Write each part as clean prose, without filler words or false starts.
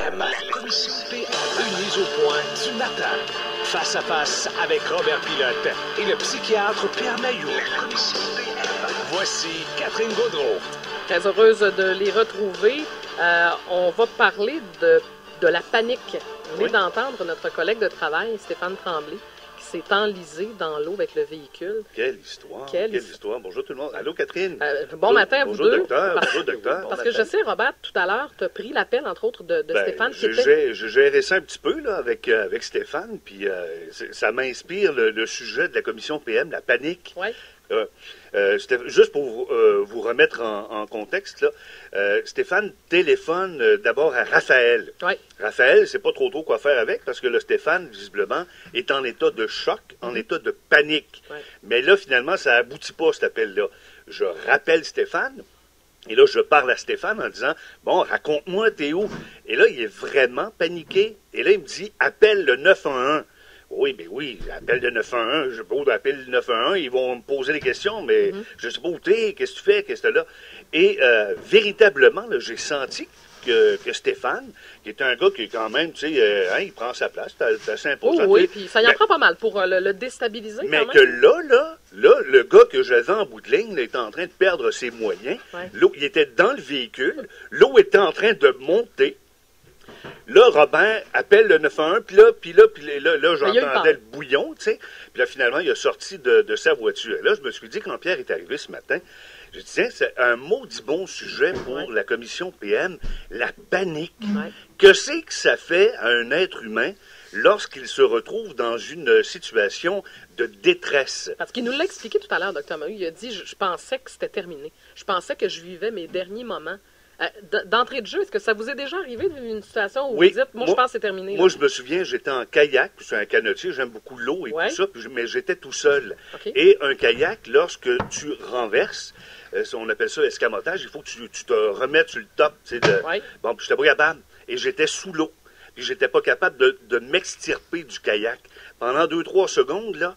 PM. La commission PM mise au point du matin. Face à face avec Robert Pilote et le psychiatre Pierre Mailloux. La commission PM. Voici Catherine Gaudreault. Très heureuse de les retrouver. On va parler de la panique. On vient d'entendre notre collègue de travail, Stéphane Tremblay, qui s'est enlisé dans l'eau avec le véhicule. Quelle histoire! Quelle histoire! Bonjour tout le monde. Allô, Catherine? Bon matin à vous deux. Bonjour, docteur. Parce que je sais, Robert, tout à l'heure, tu as pris l'appel, entre autres, de Stéphane. J'ai géré ça un petit peu là, avec Stéphane, puis ça m'inspire le sujet de la commission PM, la panique. Oui. Juste pour vous remettre en contexte, là, Stéphane téléphone d'abord à Raphaël. Oui. Raphaël, c'est pas trop quoi faire avec, parce que le Stéphane, visiblement, est en état de choc, en état de panique. Oui. Mais là, finalement, ça aboutit pas, cet appel-là. Je rappelle Stéphane, et là, je parle à Stéphane en disant, bon, raconte-moi, t'es où? Et là, il est vraiment paniqué. Et là, il me dit, appelle le 911. Oui, mais oui, appelle le 911, je peux appeler le 911, ils vont me poser des questions, mais je sais pas où t'es, qu'est-ce que tu fais, qu'est-ce que là. Et véritablement, là, j'ai senti que Stéphane, qui est un gars qui est quand même, tu sais, il prend sa place, c'est assez imposant. Oh, oui, puis ça y en prend pas mal pour le déstabiliser. Mais quand que même. là, le gars que j'avais en bout de ligne là, est en train de perdre ses moyens. Ouais. L'eau, il était dans le véhicule, l'eau était en train de monter. Là, Robin appelle le 911, puis là, j'entendais le bouillon, tu sais. Puis là, finalement, il a sorti de sa voiture. Et là, je me suis dit, quand Pierre est arrivé ce matin, je disais, c'est un maudit bon sujet pour la commission PM, la panique. Ouais. Que c'est que ça fait à un être humain lorsqu'il se retrouve dans une situation de détresse? Parce qu'il nous l'a expliqué tout à l'heure, Dr. Maheu. Il a dit, je pensais que c'était terminé. Je pensais que je vivais mes derniers moments. D'entrée de jeu, est-ce que ça vous est déjà arrivé d'une situation où vous dites, moi, je pense que c'est terminé? Moi, je me souviens, j'étais en kayak, je suis un canotier, j'aime beaucoup l'eau et tout ça, mais j'étais tout seul. Okay. Et un kayak, lorsque tu renverses, on appelle ça escamotage, il faut que tu te remettes sur le top, tu sais, bon, puis j'étais pas capable, et j'étais sous l'eau, puis j'étais pas capable de m'extirper du kayak. Pendant 2-3 secondes, là,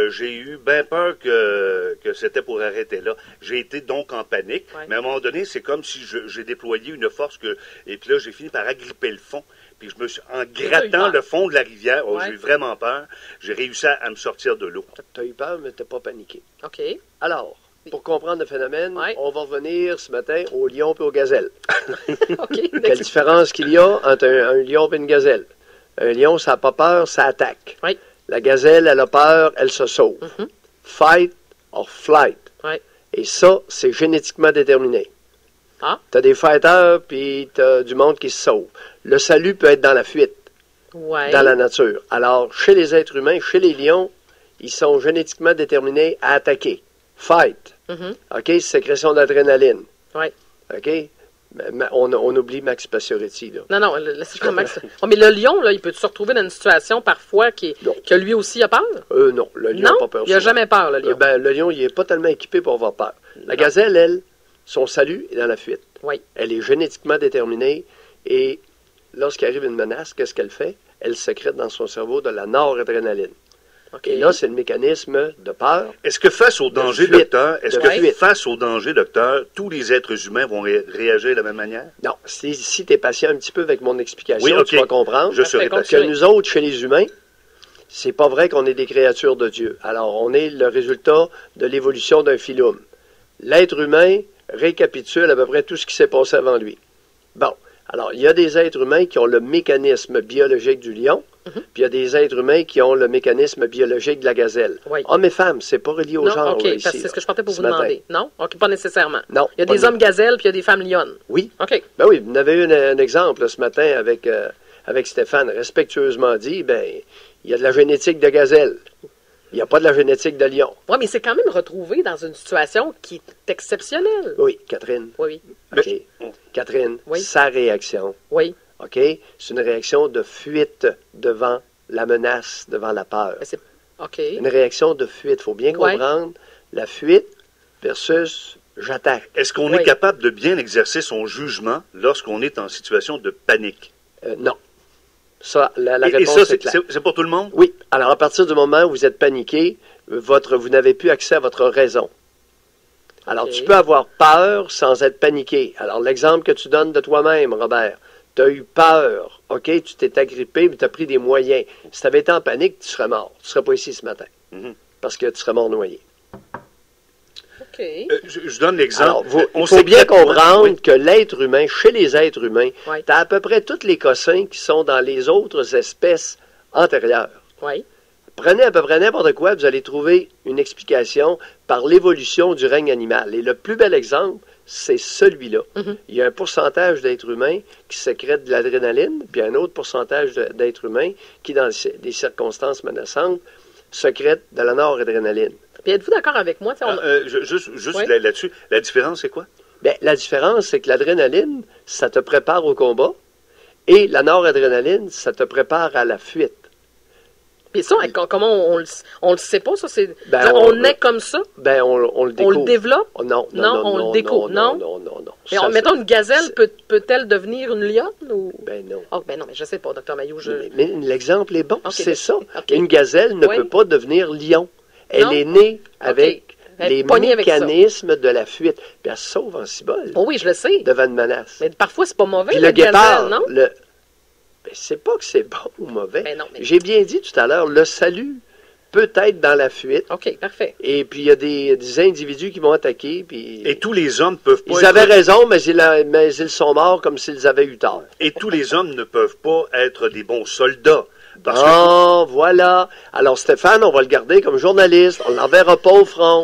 j'ai eu bien peur que c'était pour arrêter là. J'ai été donc en panique, mais à un moment donné, c'est comme si j'ai déployé une force et puis là, j'ai fini par agripper le fond. Puis je me suis, en grattant le fond de la rivière, j'ai eu vraiment peur, j'ai réussi à me sortir de l'eau. Tu as eu peur, mais tu n'as pas paniqué. OK. Alors, pour comprendre le phénomène, on va revenir ce matin au lion et aux gazelles. OK. Quelle différence qu'il y a entre un lion et une gazelle? Un lion, ça n'a pas peur, ça attaque. Oui. La gazelle, elle a peur, elle se sauve. Fight or flight. Ouais. Et ça, c'est génétiquement déterminé. Ah. Tu as des fighters, puis tu as du monde qui se sauve. Le salut peut être dans la fuite, dans la nature. Alors, chez les êtres humains, chez les lions, ils sont génétiquement déterminés à attaquer. Fight. OK? Sécrétion d'adrénaline. Oui. OK? On oublie Max Pacioretty, là. Non, laissez-moi Max. Mais le lion, là, il peut se retrouver dans une situation parfois que lui aussi a peur? Non, le lion n'a pas peur. Il n'a jamais peur, le lion. Le lion, il n'est pas tellement équipé pour avoir peur. La gazelle, elle, son salut est dans la fuite. Oui. Elle est génétiquement déterminée et lorsqu'il arrive une menace, qu'est-ce qu'elle fait? Elle sécrète dans son cerveau de la noradrénaline. Okay. Et là, c'est le mécanisme de peur. Est-ce que face au danger, docteur, tous les êtres humains vont réagir de la même manière? Non. Si tu es patient un petit peu avec mon explication, tu vas comprendre Je serai patient. que nous autres, chez les humains, c'est pas vrai qu'on est des créatures de Dieu. Alors, on est le résultat de l'évolution d'un phylum. L'être humain récapitule à peu près tout ce qui s'est passé avant lui. Bon. Alors, il y a des êtres humains qui ont le mécanisme biologique du lion, puis il y a des êtres humains qui ont le mécanisme biologique de la gazelle. Oui. Hommes et femmes, c'est pas relié au genre. OK, là, ici, parce que c'est ce que je partais pour vous demander. Non? OK, pas nécessairement. Non. Il y a des hommes gazelles, puis il y a des femmes lionnes. Oui. OK. Ben oui, vous avez eu un exemple là, ce matin avec Stéphane, respectueusement dit, il y a de la génétique de gazelle. Il n'y a pas de la génétique de lion. Oui, mais c'est quand même retrouvé dans une situation qui est exceptionnelle. Oui, Catherine. Oui. OK. Catherine, sa réaction. Oui. OK? C'est une réaction de fuite devant la menace, devant la peur. OK. Une réaction de fuite. Il faut bien comprendre la fuite versus j'attaque. Est-ce qu'on est capable de bien exercer son jugement lorsqu'on est en situation de panique? Non. Ça, la réponse est claire. C'est pour tout le monde? Oui. Alors, à partir du moment où vous êtes paniqué, vous n'avez plus accès à votre raison. Alors, tu peux avoir peur sans être paniqué. Alors, l'exemple que tu donnes de toi-même, Robert, tu as eu peur, OK, tu t'es agrippé, mais tu as pris des moyens. Si tu avais été en panique, tu serais mort. Tu ne serais pas ici ce matin, parce que tu serais mort noyé. OK. Je donne l'exemple. Il faut bien comprendre que l'être humain, chez les êtres humains, tu as à peu près tous les cossins qui sont dans les autres espèces antérieures. Oui. Prenez à peu près n'importe quoi, vous allez trouver une explication par l'évolution du règne animal. Et le plus bel exemple, c'est celui-là. Il y a un pourcentage d'êtres humains qui sécrètent de l'adrénaline, puis un autre pourcentage d'êtres humains qui, dans des circonstances menaçantes, sécrètent de la noradrénaline. Puis êtes-vous d'accord avec moi? Juste là-dessus, la différence, c'est quoi? Bien, la différence, c'est que l'adrénaline, ça te prépare au combat, et la noradrénaline, ça te prépare à la fuite. Puis ça, comment on le sait pas, ça? On est comme ça? Ben, on le découvre. On le développe? Non, on le découvre, non? Mais mettons, une gazelle, peut-elle devenir une lionne? Ou... Ben non. Oh, ben non, mais je sais pas, Dr Mailloux. Mais l'exemple est bon, c'est ça. Okay. Une gazelle ne peut pas devenir lion. Elle est née avec les mécanismes de la fuite. Puis elle se sauve en cibole. Oh oui, je le sais. Devant une menace. Mais parfois, c'est pas mauvais, puis la le guépard, gazelle, non? Ben, c'est pas que c'est bon ou mauvais. Ben non, mais... J'ai bien dit tout à l'heure, le salut peut être dans la fuite. OK, parfait. Et puis, il y a des individus qui vont attaquer. Puis... Et tous les hommes peuvent pas... Ils avaient raison, mais ils sont morts comme s'ils avaient eu tort. Et tous les hommes ne peuvent pas être des bons soldats. Voilà. Alors, Stéphane, on va le garder comme journaliste. On l'enverra pas au front.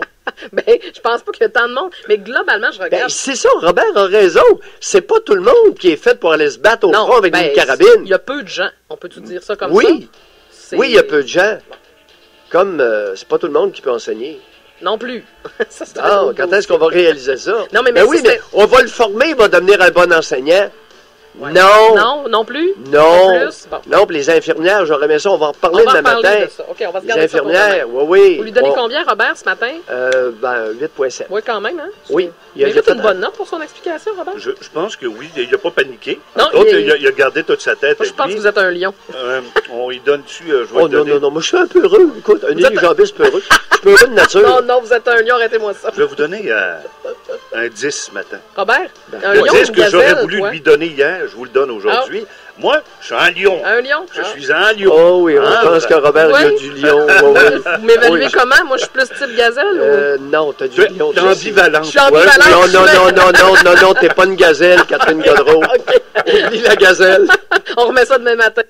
Ben, je pense pas qu'il y a tant de monde. Mais globalement, je regarde... Ben, c'est ça, Robert a raison. C'est pas tout le monde qui est fait pour aller se battre au front avec une carabine. Il y a peu de gens. On peut-tu dire ça comme ça? Oui, il y a peu de gens. Comme c'est pas tout le monde qui peut enseigner. Non plus. Ça, quand est-ce qu'on va réaliser ça? Non, mais mais on va le former, il va devenir un bon enseignant. Ouais. Non. Non plus? Non. Plus? Bon. Non, puis les infirmières, j'aurais aimé ça, on va en reparler demain matin. De ça. OK, on va se les garder infirmières, ça oui. Vous lui donnez combien, Robert, ce matin? 8,7. Oui, quand même, hein? Oui. Il a fait une bonne note pour son explication, Robert? Je pense que oui. Il n'a pas paniqué. Non, il a gardé toute sa tête. Je pense que vous êtes un lion. On y donne dessus. Non, moi je suis un peu heureux. Écoute, un unijambiste peu heureux. Je suis peu heureux de nature. Non, vous êtes un lion, arrêtez-moi ça. Je vais vous donner un 10 ce matin. Robert, un le lion, 10 que j'aurais voulu lui donner hier, je vous le donne aujourd'hui. Moi, je suis un lion. Un lion? Je suis un lion. Oh oui, on pense que Robert, il y a du lion. Vous m'évaluez comment? Moi, je suis plus type gazelle? Non, t'as du lion. T'es ambivalent. Je suis ambivalent. Non, t'es pas une gazelle, Catherine Godreau. Oublie la gazelle. On remet ça demain matin.